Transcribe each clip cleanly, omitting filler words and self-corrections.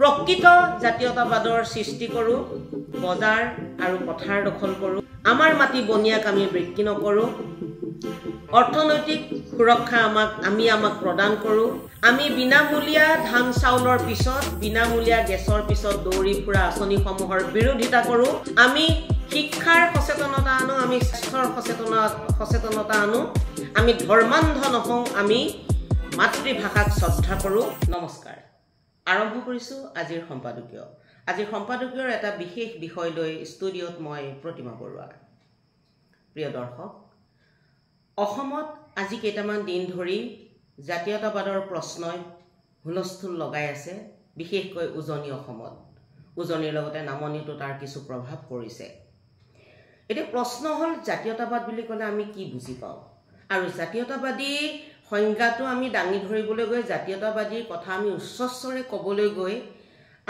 প্ৰকৃত জাতীয়তাবাদৰ সৃষ্টি কৰোঁ, বজাৰ আৰু পথাৰ দখল কৰোঁ, আমাৰ মাটি বনিয়াক আমি বিক্ৰী নকৰোঁ, অৰ্থনৈতিক সুৰক্ষা আমাক প্ৰদান কৰোঁ, আমি বিনামূলীয়া ধান চাউলৰ পিছত বিনামূলীয়া গেছৰ পিছত দৌৰি ফুৰা আঁচনিসমূহৰ বিৰোধিতা কৰোঁ, আমি শিক্ষাৰ সচেতনতা আনো, আমি স্বাস্থ্যৰ সচেতনতা আনো, আমি ধৰ্মান্ধ নহওঁ, আমি মাতৃভাষাক শ্ৰদ্ধা কৰোঁ। নমস্কাৰ। আৰম্ভ কৰিছোঁ আজিৰ সম্পাদকীয়। আজিৰ সম্পাদকীয়ৰ এটা বিশেষ বিষয় লৈ ষ্টুডিঅ'ত মই প্ৰতিমা বৰুৱা। প্ৰিয় দৰ্শক, অসমত আজি কেইটামান দিন ধৰি জাতীয়তাবাদৰ প্ৰশ্নই হুলস্থুল লগাই আছে, বিশেষকৈ উজনি অসমত। উজনিৰ লগতে নামনিতো তাৰ কিছু প্ৰভাৱ পৰিছে। এতিয়া প্ৰশ্ন হ'ল, জাতীয়তাবাদ বুলি ক'লে আমি কি বুজি পাওঁ? আৰু জাতীয়তাবাদী সংজ্ঞাটো আমি দাঙি ধৰিবলৈ গৈ, জাতীয়তাবাদীৰ কথা আমি উচ্চস্বৰে ক'বলৈ গৈ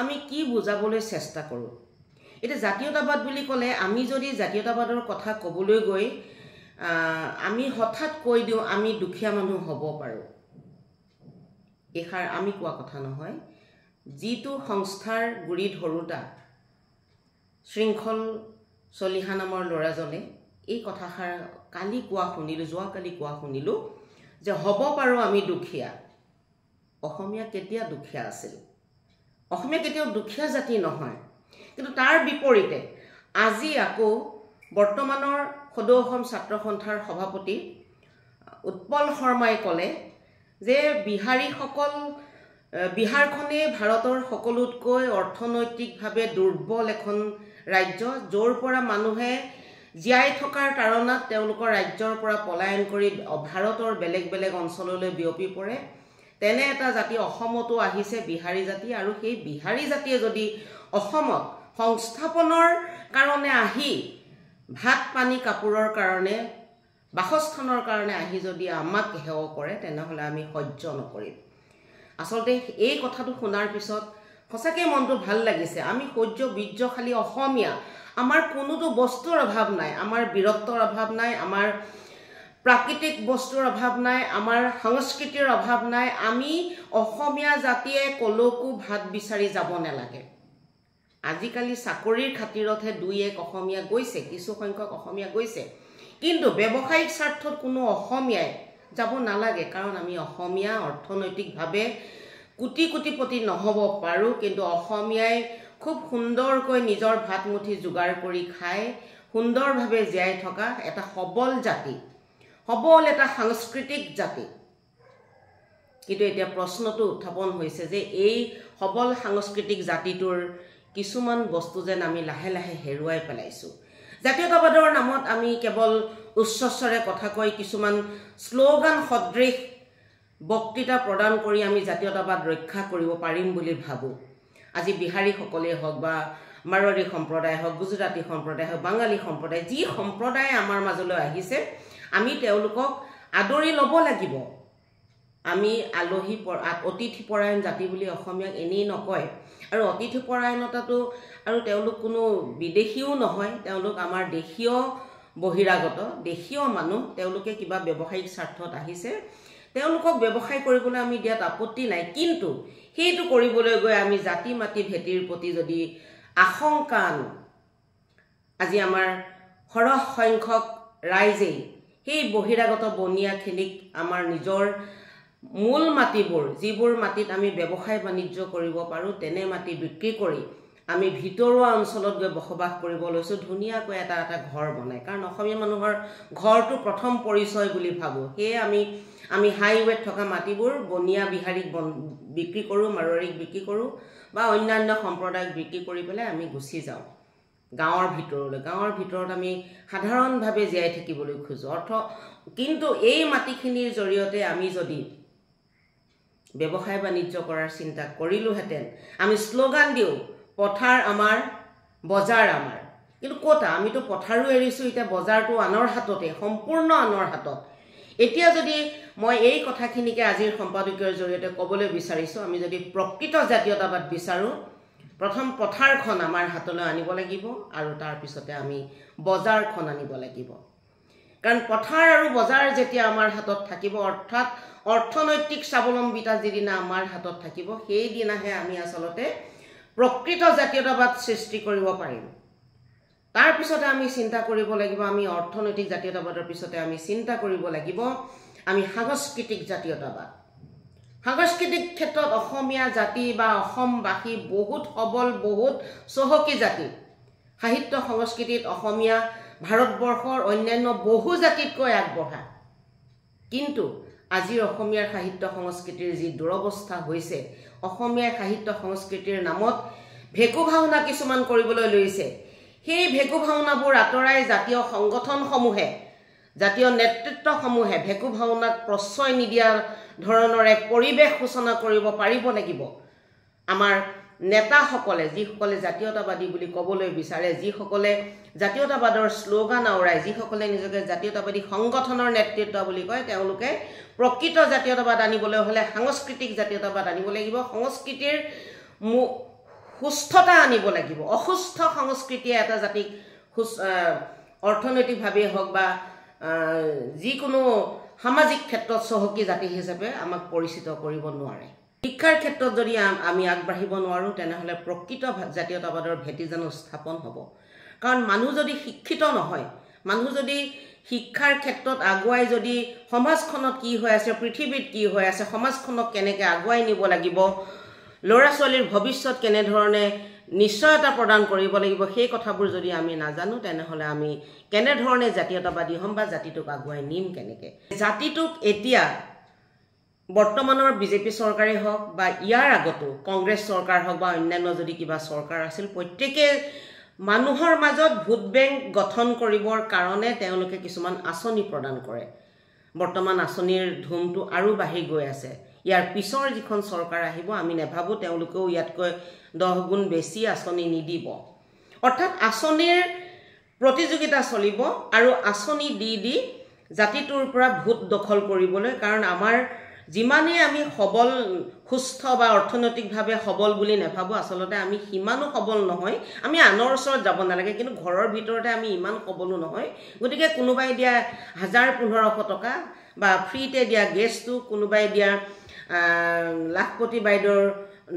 আমি কি বুজাবলৈ চেষ্টা কৰোঁ? এতিয়া জাতীয়তাবাদ বুলি ক'লে আমি যদি জাতীয়তাবাদৰ কথা ক'বলৈ গৈ আমি হঠাৎ কৈ দিওঁ আমি দুখীয়া মানুহ হ'ব পাৰোঁ। এইষাৰ আমি কোৱা কথা নহয়। যিটো সংস্থাৰ গুৰি ধৰোঁতা শৃংখল চলিহা নামৰ ল'ৰাজনে এই কথাষাৰ যোৱাকালি কোৱা শুনিলোঁ যে হ'ব পাৰোঁ আমি দুখীয়া। অসমীয়া কেতিয়া দুখীয়া আছিল? অসমীয়া কেতিয়াও দুখীয়া জাতি নহয়। কিন্তু তাৰ বিপৰীতে আজি আকৌ বৰ্তমানৰ সদৌ অসম ছাত্ৰ সন্থাৰ সভাপতি উৎপল শৰ্মাই ক'লে যে বিহাৰখনেই ভাৰতৰ সকলোতকৈ অৰ্থনৈতিকভাৱে দুৰ্বল এখন ৰাজ্য, য'ৰ পৰা মানুহে জীয়াই থকাৰ তাৰণাত তেওঁলোকৰ ৰাজ্যৰ পৰা পলায়ন কৰি ভাৰতৰ বেলেগ বেলেগ অঞ্চললৈ বিয়পি পৰে। তেনে এটা জাতি অসমতো আহিছে, বিহাৰী জাতি। আৰু সেই বিহাৰী জাতিয়ে যদি অসমত সংস্থাপনৰ কাৰণে আহি ভাত পানী কাপোৰৰ কাৰণে বাসস্থানৰ কাৰণে আহি যদি আমাক সেৱা কৰে, তেনেহ'লে আমি সহ্য নকৰিম। আচলতে এই কথাটো শুনাৰ পিছত সঁচাকৈ মনটো ভাল লাগিছে। আমি বীৰ্যশালী অসমীয়া, আমাৰ কোনোটো বস্তুৰ অভাৱ নাই, আমাৰ বীৰত্বৰ অভাৱ নাই, আমাৰ প্ৰাকৃতিক বস্তুৰ অভাৱ নাই, আমাৰ সংস্কৃতিৰ অভাৱ নাই। আমি অসমীয়া জাতিয়ে কলৈকো ভাত বিচাৰি যাব নালাগে। আজিকালি চাকৰিৰ খাতিৰতহে দুই এক অসমীয়া গৈছে, কিছু সংখ্যক অসমীয়া গৈছে, কিন্তু ব্যৱসায়িক স্বাৰ্থত কোনো অসমীয়াই যাব নালাগে। কাৰণ আমি অসমীয়া অৰ্থনৈতিকভাৱে কোটিপতি নহ'ব পাৰোঁ, কিন্তু অসমীয়াই খুব সুন্দৰকৈ নিজৰ ভাত মুঠি যোগাৰ কৰি খাই সুন্দৰভাৱে জীয়াই থকা এটা সবল জাতি, সবল এটা সাংস্কৃতিক জাতি। কিন্তু এতিয়া প্ৰশ্নটো উত্থাপন হৈছে যে এই সবল সাংস্কৃতিক জাতিটোৰ কিছুমান বস্তু যেন আমি লাহে লাহে হেৰুৱাই পেলাইছোঁ। জাতীয়তাবাদৰ নামত আমি কেৱল উচ্চস্বৰে কথা কৈ কিছুমান শ্লোগান সদৃশ বক্তৃতা প্ৰদান কৰি আমি জাতীয়তাবাদ ৰক্ষা কৰিব পাৰিম বুলি ভাবোঁ। আজি বিহাৰীসকলেই হওক বা মাৰোৱাৰী সম্প্ৰদায় হওক, গুজৰাটী সম্প্ৰদায় হওক, বাঙালী সম্প্ৰদায়, যি সম্প্ৰদায়ে আমাৰ মাজলৈ আহিছে, আমি তেওঁলোকক আদৰি ল'ব লাগিব। আমি অতিথিপৰায়ণ জাতি বুলি অসমীয়াক এনেই নকয়। আৰু অতিথিপৰায়ণতাটো আৰু তেওঁলোক কোনো বিদেশীও নহয়, তেওঁলোক আমাৰ দেশীয় বহিৰাগত, দেশীয় মানুহ। তেওঁলোকে কিবা ব্যৱসায়িক স্বাৰ্থত আহিছে, তেওঁলোকক ব্যৱসায় কৰিবলৈ আমি দিয়াত আপত্তি নাই। কিন্তু সেইটো কৰিবলৈ গৈ আমি জাতি মাতি ভেটিৰ প্ৰতি যদি আশংকা আনো, আজি আমাৰ সৰহ সংখ্যক ৰাইজেই সেই বহিৰাগত বনিয়াখিনিক আমাৰ নিজৰ মূল মাটিবোৰ, যিবোৰ মাটিত আমি ব্যৱসায় বাণিজ্য কৰিব পাৰোঁ, তেনে মাটি বিক্ৰী কৰি আমি ভিতৰুৱা অঞ্চলত গৈ বসবাস কৰিব লৈছোঁ, ধুনীয়াকৈ এটা ঘৰ বনাই। কাৰণ অসমীয়া মানুহৰ ঘৰটো প্ৰথম পৰিচয় বুলি ভাবোঁ। সেয়ে আমি হাইৱেত থকা মাটিবোৰ বনিয়া বিহাৰীক বিক্ৰী কৰোঁ, মাৰোৱাৰীক বিক্ৰী কৰোঁ বা অন্যান্য সম্প্ৰদায়ক বিক্ৰী কৰি পেলাই আমি গুচি যাওঁ গাঁৱৰ ভিতৰলৈ। গাঁৱৰ ভিতৰত আমি সাধাৰণভাৱে জীয়াই থাকিবলৈ খোজোঁ। কিন্তু এই মাটিখিনিৰ জৰিয়তে আমি যদি ব্যৱসায় বাণিজ্য কৰাৰ চিন্তা কৰিলোহেঁতেন, আমি শ্লোগান দিওঁ পথাৰ আমাৰ, বজাৰ আমাৰ। কিন্তু ক'তা, আমিতো পথাৰো এৰিছোঁ, এতিয়া বজাৰটো আনৰ হাততে, সম্পূৰ্ণ আনৰ হাতত। এতিয়া যদি মই এই কথাখিনিকে আজিৰ সম্পাদকীয়ৰ জৰিয়তে ক'বলৈ বিচাৰিছোঁ, আমি যদি প্ৰকৃত জাতীয়তাবাদ বিচাৰোঁ, প্ৰথম পথাৰখন আমাৰ হাতলৈ আনিব লাগিব আৰু তাৰপিছতে আমি বজাৰখন আনিব লাগিব। কাৰণ পথাৰ আৰু বজাৰ যেতিয়া আমাৰ হাতত থাকিব, অৰ্থাৎ অৰ্থনৈতিক স্বাৱলম্বিতা যিদিনা আমাৰ হাতত থাকিব, সেইদিনাহে আমি আচলতে প্ৰকৃত জাতীয়তাবাদ সৃষ্টি কৰিব পাৰিম তাৰ পিছতে আমি চিন্তা কৰিব লাগিব আমি অৰ্থনৈতিক জাতীয়তাবাদৰ পিছতে আমি চিন্তা কৰিব লাগিব আমি সাংস্কৃতিক জাতীয়তাবাদ সাংস্কৃতিক ক্ষেত্ৰত অসমীয়া জাতি বা অসমবাসী বহুত সবল বহুত চহকী জাতি সাহিত্য সংস্কৃতিত অসমীয়া ভাৰতবৰ্ষৰ অন্যান্য বহু জাতিতকৈ আগবঢ়া কিন্তু আজিৰ অসমীয়াৰ সাহিত্য সংস্কৃতিৰ যি দুৰৱস্থা হৈছে অসমীয়া সাহিত্য সংস্কৃতিৰ নামত ভেকু ভাওনা কিছুমান কৰিবলৈ লৈছে সেই ভেকু ভাওনাবোৰ আঁতৰাই জাতীয় সংগঠনসমূহে জাতীয় নেতৃত্বসমূহে ভেকু ভাওনাক প্ৰশ্ৰয় নিদিয়া ধৰণৰ এক পৰিৱেশ সূচনা কৰিব পাৰিব লাগিব আমাৰ নেতাসকলে যিসকলে জাতীয়তাবাদী বুলি ক'বলৈ বিচাৰে যিসকলে জাতীয়তাবাদৰ শ্লোগান আওৰায় যিসকলে নিজকে জাতীয়তাবাদী সংগঠনৰ নেতৃত্ব বুলি কয় তেওঁলোকে প্ৰকৃত জাতীয়তাবাদ আনিবলৈ হ'লে সাংস্কৃতিক জাতীয়তাবাদ আনিব লাগিব সংস্কৃতিৰ সুস্থতা আনিব লাগিব অসুস্থ সংস্কৃতিয়ে এটা জাতিক অৰ্থনৈতিকভাৱে হওক বা যিকোনো সামাজিক ক্ষেত্ৰত চহকী জাতি হিচাপে আমাক পৰিচিত কৰিব নোৱাৰে শিক্ষাৰ ক্ষেত্ৰত যদি আমি আগবাঢ়িব নোৱাৰোঁ তেনেহ'লে প্ৰকৃত জাতীয়তাবাদৰ ভেটি জানো স্থাপন হ'ব কাৰণ মানুহ যদি শিক্ষিত নহয় মানুহ যদি শিক্ষাৰ ক্ষেত্ৰত আগুৱাই যদি সমাজখনত কি হৈ আছে পৃথিৱীত কি হৈ আছে সমাজখনক কেনেকৈ আগুৱাই নিব লাগিব ল'ৰা ছোৱালীৰ ভৱিষ্যত কেনেধৰণে নিশ্চয়তা প্ৰদান কৰিব লাগিব সেই কথাবোৰ যদি আমি নাজানো তেনেহ'লে আমি কেনেধৰণে জাতীয়তাবাদী হ'ম বা জাতিটোক আগুৱাই নিম কেনেকৈ জাতিটোক এতিয়া বৰ্তমানৰ বিজেপি চৰকাৰেই হওক বা ইয়াৰ আগতো কংগ্ৰেছ চৰকাৰ হওক বা অন্যান্য যদি কিবা চৰকাৰ আছিল প্ৰত্যেকে মানুহৰ মাজত ভোট বেংক গঠন কৰিবৰ কাৰণে তেওঁলোকে কিছুমান আঁচনি প্ৰদান কৰে বৰ্তমান আঁচনিৰ ধুমটো আৰু বাঢ়ি গৈ আছে ইয়াৰ পিছৰ যিখন চৰকাৰ আহিব আমি নেভাবোঁ তেওঁলোকেও ইয়াতকৈ 10 গুণ বেছি আঁচনি নিদিব অৰ্থাৎ আঁচনিৰ প্ৰতিযোগিতা চলিব আৰু আঁচনি দি জাতিটোৰ পৰা ভোট দখল কৰিবলৈ কাৰণ আমাৰ যিমানে আমি সবল সুস্থ বা অৰ্থনৈতিকভাৱে সবল বুলি নেভাবোঁ আচলতে আমি সিমানো সবল নহয় আমি আনৰ ওচৰত যাব নালাগে কিন্তু ঘৰৰ ভিতৰতে আমি ইমান সবলো নহয় গতিকে কোনোবাই দিয়া 1000-1500 টকা বা ফ্ৰীতে দিয়া গেছটো কোনোবাই দিয়া লাখপতি বাইদেউৰ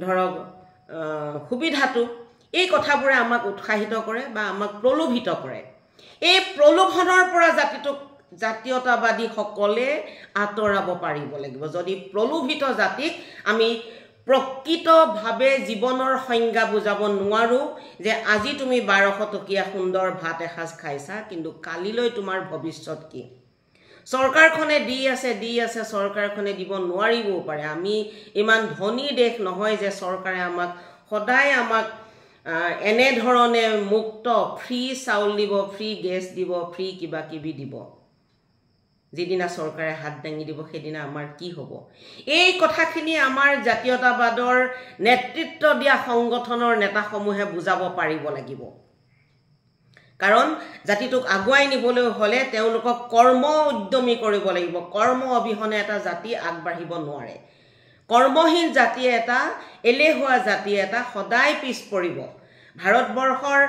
ধৰক সুবিধাটো এই কথাবোৰে আমাক উৎসাহিত কৰে বা আমাক প্ৰলোভিত কৰে এই প্ৰলোভনৰ পৰা জাতিটোক জাতীয়তাবাদীসকলে আঁতৰাব পাৰিব লাগিব যদি প্ৰলোভিত জাতিক আমি প্ৰকৃতভাৱে জীৱনৰ সংজ্ঞা বুজাব নোৱাৰোঁ যে আজি তুমি 1200 টকীয়া সুন্দৰ ভাত এসাঁজ খাইছা কিন্তু কালিলৈ তোমাৰ ভৱিষ্যত কি চৰকাৰখনে দি আছে চৰকাৰখনে দিব নোৱাৰিবও পাৰে আমি ইমান ধনী দেশ নহয় যে চৰকাৰে আমাক সদায় আমাক এনে ধৰণে মুক্ত ফ্ৰী চাউল দিব ফ্ৰী গেছ দিব ফ্ৰী কিবা কিবি দিব যিদিনা চৰকাৰে হাত দাঙি দিব সেইদিনা আমাৰ কি হ'ব এই কথাখিনি আমাৰ জাতীয়তাবাদৰ নেতৃত্ব দিয়া সংগঠনৰ নেতাসমূহে বুজাব পাৰিব লাগিব কাৰণ জাতিটোক আগুৱাই নিবলৈ হ'লে তেওঁলোকক কৰ্ম উদ্যমী কৰিব লাগিব কৰ্ম অবিহনে এটা জাতি আগবাঢ়িব নোৱাৰে কৰ্মহীন জাতি এটা এলেহুৱা জাতি এটা সদায় পিছ পৰিব ভাৰতবৰ্ষৰ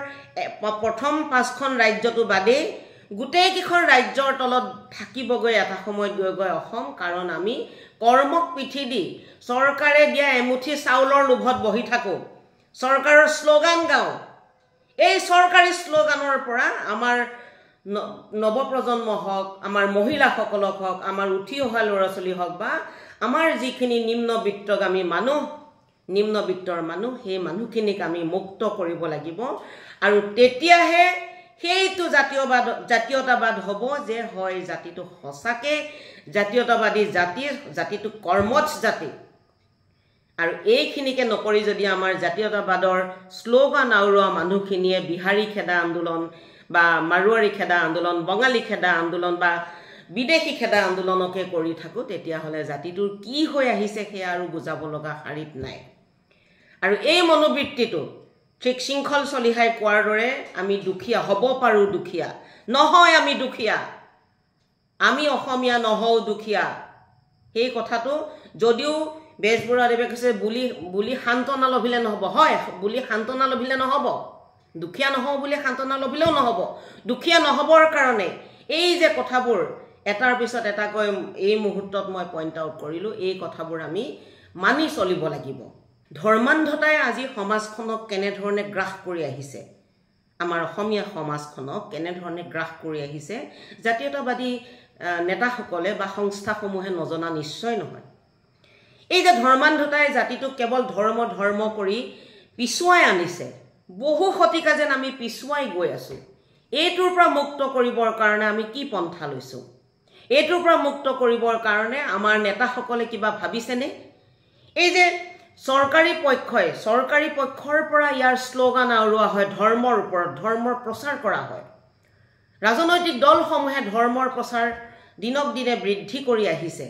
প্ৰথম 5খন ৰাজ্যটো বাদেই গোটেই কিখন ৰাজ্যৰ তলত থাকিবগৈ এটা সময়ত গৈ অসম কাৰণ আমি কৰ্মক পিঠি দি চৰকাৰে দিয়া এমুঠি চাউলৰ লোভত বহি থাকোঁ চৰকাৰৰ শ্লোগান গাওঁ এই চৰকাৰী শ্লোগানৰ পৰা আমাৰ নৱপ্ৰজন্ম হওক আমাৰ মহিলাসকলক হওক আমাৰ উঠি অহা ল'ৰা ছোৱালী হওক বা আমাৰ যিখিনি নিম্নবিত্তগামী মানুহ নিম্নবিত্তৰ মানুহ সেই মানুহখিনিক আমি মুক্ত কৰিব লাগিব আৰু তেতিয়াহে সেইটো জাতীয়তাবাদ হ'ব যে হয় জাতিটো সঁচাকৈ জাতীয়তাবাদী জাতিটো কৰ্মঠ জাতি আৰু এইখিনিকে নকৰি যদি আমাৰ জাতীয়তাবাদৰ শ্লোগান আওৰোৱা মানুহখিনিয়ে বিহাৰী খেদা আন্দোলন বা মাৰোৱাৰী খেদা আন্দোলন বঙালী খেদা আন্দোলন বা বিদেশী খেদা আন্দোলনকে কৰি থাকোঁ তেতিয়াহ'লে জাতিটোৰ কি হৈ আহিছে সেয়া আৰু বুজাব লগা শাৰীত নাই আৰু এই মনোবৃত্তিটো ঠিক শৃংখল চলিহাই কোৱাৰ দৰে আমি দুখীয়া হ'ব পাৰোঁ দুখীয়া নহয় আমি দুখীয়া আমি অসমীয়া নহওঁ দুখীয়া সেই কথাটো যদিও বেজবৰুৱাদেৱে কৈছে বুলি সান্তনা লভিলে নহ'ব হয় বুলি সান্তনা লভিলে নহ'ব দুখীয়া নহওঁ বুলি সান্তনা লভিলেও নহ'ব দুখীয়া নহ'বৰ কাৰণে এই যে কথাবোৰ এটাৰ পিছত এটাকৈ এই মুহূৰ্তত মই পইণ্ট আউট কৰিলোঁ এই কথাবোৰ আমি মানি চলিব লাগিব ধৰ্মান্ধতাই আজি সমাজখনক কেনেধৰণে গ্ৰাস কৰি আহিছে, আমাৰ অসমীয়া সমাজখনক কেনেধৰণে গ্ৰাস কৰি আহিছে জাতীয়তাবাদী নেতাসকলে বা সংস্থাসমূহে নজনা নিশ্চয় নহয়। এই যে ধৰ্মান্ধতাই জাতিটোক কেৱল ধৰ্ম কৰি পিছুৱাই আনিছে, বহু শতিকা যেন আমি পিছুৱাই গৈ আছোঁ। এইটোৰ পৰা মুক্ত কৰিবৰ কাৰণে আমি কি পন্থা লৈছোঁ? এইটোৰ পৰা মুক্ত কৰিবৰ কাৰণে আমাৰ নেতাসকলে কিবা ভাবিছেনে? এই যে চৰকাৰী পক্ষৰ পৰা ইয়াৰ শ্লোগান আওৰোৱা হয়, ধৰ্মৰ ওপৰত ধৰ্মৰ প্ৰচাৰ কৰা হয়। ৰাজনৈতিক দলসমূহে ধৰ্মৰ প্ৰচাৰ দিনক দিনে বৃদ্ধি কৰি আহিছে,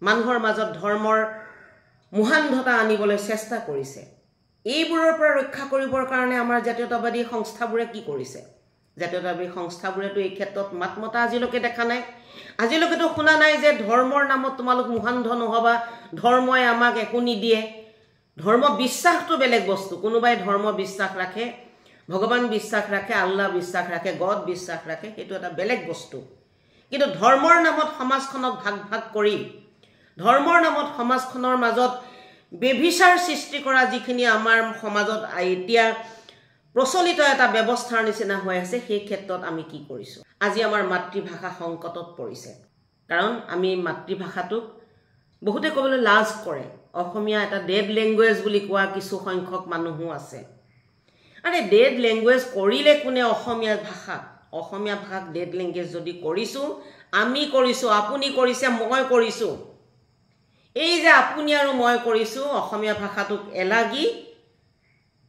মানুহৰ মাজত ধৰ্মৰ মুহান্ধতা আনিবলৈ চেষ্টা কৰিছে। এইবোৰৰ পৰা ৰক্ষা কৰিবৰ কাৰণে আমাৰ জাতীয়তাবাদী সংস্থাবোৰে কি কৰিছে? জাতীয়তাবাদী সংস্থাবোৰেতো এই ক্ষেত্ৰত মাত মতা আজিলৈকে দেখা নাই। আজিলৈকেতো শুনা নাই যে ধৰ্মৰ নামত তোমালোক মুহান্ধ নহবা, ধৰ্মই আমাক একো নিদিয়ে। ধৰ্ম বিশ্বাসটো বেলেগ বস্তু। কোনোবাই ধৰ্ম বিশ্বাস ৰাখে, ভগৱান বিশ্বাস ৰাখে, আল্লাহ বিশ্বাস ৰাখে, গড বিশ্বাস ৰাখে, সেইটো এটা বেলেগ বস্তু। কিন্তু ধৰ্মৰ নামত সমাজখনক ভাগ কৰি, ধৰ্মৰ নামত সমাজখনৰ মাজত বেভিচাৰ সৃষ্টি কৰা যিখিনি আমাৰ সমাজত এতিয়া প্ৰচলিত এটা ব্যৱস্থাৰ নিচিনা হৈ আছে, সেই ক্ষেত্ৰত আমি কি কৰিছোঁ? আজি আমাৰ মাতৃভাষা সংকটত পৰিছে। কাৰণ আমি মাতৃভাষাটোক বহুতে ক'বলৈ লাজ কৰে। অসমীয়া এটা ডেড লেংগুৱেজ বুলি কোৱা কিছু সংখ্যক মানুহো আছে। আৰে ডেড লেংগুৱেজ কৰিলে কোনে? অসমীয়া ভাষাক ডেড লেংগুৱেজ যদি কৰিছোঁ, আমি কৰিছোঁ, আপুনি কৰিছে, মই কৰিছোঁ। এই যে আপুনি আৰু মই কৰিছোঁ, অসমীয়া ভাষাটোক এলাগি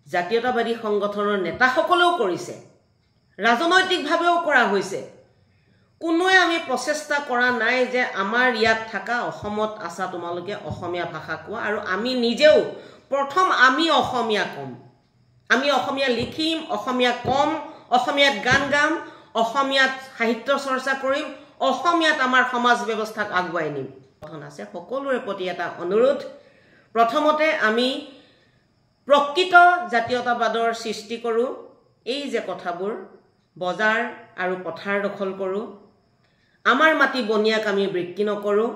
জাতীয়তাবাদী সংগঠনৰ নেতাসকলেও কৰিছে, ৰাজনৈতিকভাৱেও কৰা হৈছে। কোনোৱে আমি প্ৰচেষ্টা কৰা নাই যে আমাৰ ইয়াত থকা, অসমত আছা তোমালোকে অসমীয়া ভাষা কোৱা, আৰু আমি নিজেও প্ৰথম আমি অসমীয়া ক'ম, আমি অসমীয়া লিখিম, অসমীয়া ক'ম, অসমীয়াত গান গাম, অসমীয়াত সাহিত্য চৰ্চা কৰিম, অসমীয়াত আমাৰ সমাজ ব্যৱস্থাক আগুৱাই নিম। আছে সকলোৰে প্ৰতি এটা অনুৰোধ, প্ৰথমতে আমি প্ৰকৃত জাতীয়তাবাদৰ সৃষ্টি কৰোঁ। এই যে কথাবোৰ, বজাৰ আৰু পথাৰ দখল কৰোঁ, আমাৰ মাটি বনিয়াক আমি বিক্ৰী নকৰোঁ,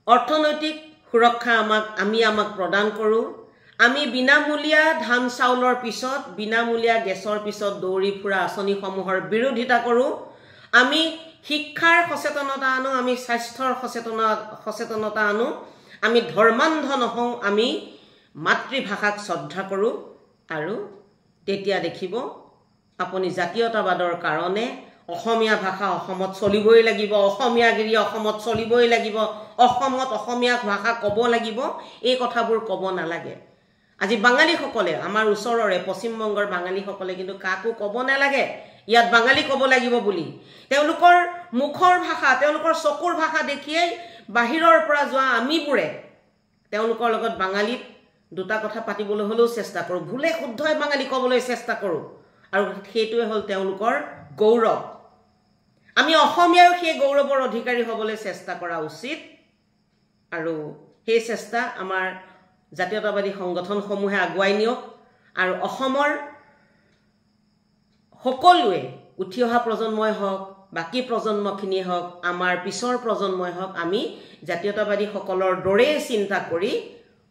অৰ্থনৈতিক সুৰক্ষা আমাক প্ৰদান কৰোঁ, আমি বিনামূলীয়া ধান চাউলৰ পিছত, বিনামূলীয়া গেছৰ পিছত দৌৰি ফুৰা আঁচনিসমূহৰ বিৰোধিতা কৰোঁ, আমি শিক্ষাৰ সচেতনতা আনো, আমি স্বাস্থ্যৰ সচেতনতা আনো, আমি ধৰ্মান্ধ নহওঁ, আমি মাতৃভাষাক শ্ৰদ্ধা কৰোঁ। আৰু তেতিয়া দেখিব আপুনি জাতীয়তাবাদৰ কাৰণে অসমীয়া ভাষা অসমত চলিবই লাগিব, অসমীয়াগিৰি অসমত চলিবই লাগিব, অসমত অসমীয়া ভাষা ক'ব লাগিব, এই কথাবোৰ ক'ব নালাগে। আজি বাঙালীসকলে, আমাৰ ওচৰৰে পশ্চিমবংগৰ বাঙালীসকলে কিন্তু কাকো ক'ব নালাগে ইয়াত বাঙালী ক'ব লাগিব বুলি। তেওঁলোকৰ মুখৰ ভাষা, তেওঁলোকৰ চকুৰ ভাষা দেখিয়েই বাহিৰৰ পৰা যোৱা আমিবোৰে তেওঁলোকৰ লগত বাঙালীত দুটা কথা পাতিবলৈ হ'লেও চেষ্টা কৰোঁ, ভুলে শুদ্ধই বাঙালী ক'বলৈ চেষ্টা কৰোঁ, আৰু সেইটোৱে হ'ল তেওঁলোকৰ গৌৰৱ। আমি অসমীয়াও সেই গৌৰৱৰ অধিকাৰী হ'বলৈ চেষ্টা কৰা উচিত। আৰু সেই চেষ্টা আমাৰ জাতীয়তাবাদী সংগঠনসমূহে আগুৱাই নিয়ক। আৰু অসমৰ সকলোৱে, উঠি অহা প্ৰজন্মই হওক, বাকী প্ৰজন্মখিনিয়ে হওক, আমাৰ পিছৰ প্ৰজন্মই হওক, আমি জাতীয়তাবাদীসকলৰ দৰেই চিন্তা কৰি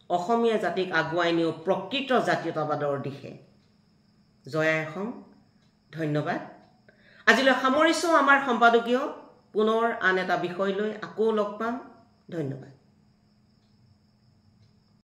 অসমীয়া জাতিক আগুৱাই নিওঁ প্ৰকৃত জাতীয়তাবাদৰ দিশে। জয় আই অসম। ধন্যবাদ। আজিলৈ সামৰিছোঁ আমাৰ সম্পাদকীয়। পুনৰ আন এটা বিষয় লৈ আকৌ লগ পাম। ধন্যবাদ।